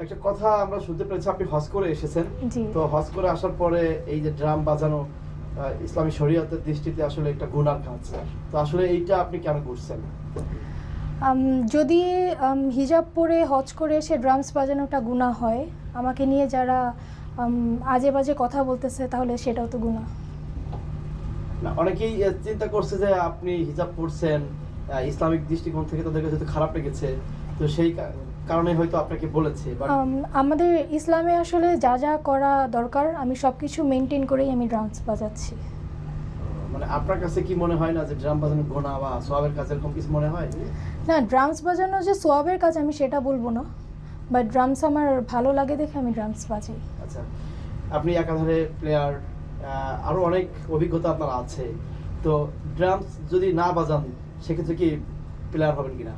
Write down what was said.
একটা কথা আমরা শুনতে পেরেছি আপনি হজ করে এসেছেন। জি। তো হজ করে আসার পরে এই যে ড্রাম বাজানো ইসলামী শরীয়তের দৃষ্টিতে আসলে একটা গুনার কাজ। তো আসলে এইটা আপনি কেন করছেন? যদি হিজাব পরে হজ করে এসে ড্রামস বাজানোটা গুনাহ হয়, আমাকে নিয়ে যারা আজে বাজে কথা বলতেছে তাহলে সেটাও তো গুনাহ। না, অনেকেই চিন্তা করছে যে আপনি হিজাব পরছেন, ইসলামিক দৃষ্টিকোণ থেকে তাদের কাছে হয়তো খারাপ লেগেছে, তো সেই কারণে হয়তো আপনাকে বলেছে। আমাদের ইসলামে আসলে যা যা করা দরকার আমি সব কিছু মেনটেন করেই আমি ড্রামস বাজাচ্ছি। মানে আপনার কাছে কি মনে হয় না যে ড্রাম বাজানো গুনাহ বা সওয়াবের কাজ এরকম কিছু মনে হয়? না, ড্রামস বাজানো যে সোয়াবের কাজ আমি সেটা বলবো না, বাট ড্রামস আমার ভালো লাগে দেখে আমি ড্রামস বাজাই। আচ্ছা, আপনি একাধারে প্লেয়ার, আরো অনেক অভিজ্ঞতা আপনার আছে, তো ড্রামস যদি না বাজান সেক্ষেত্রে কি প্লেয়ার হবেন কিনা?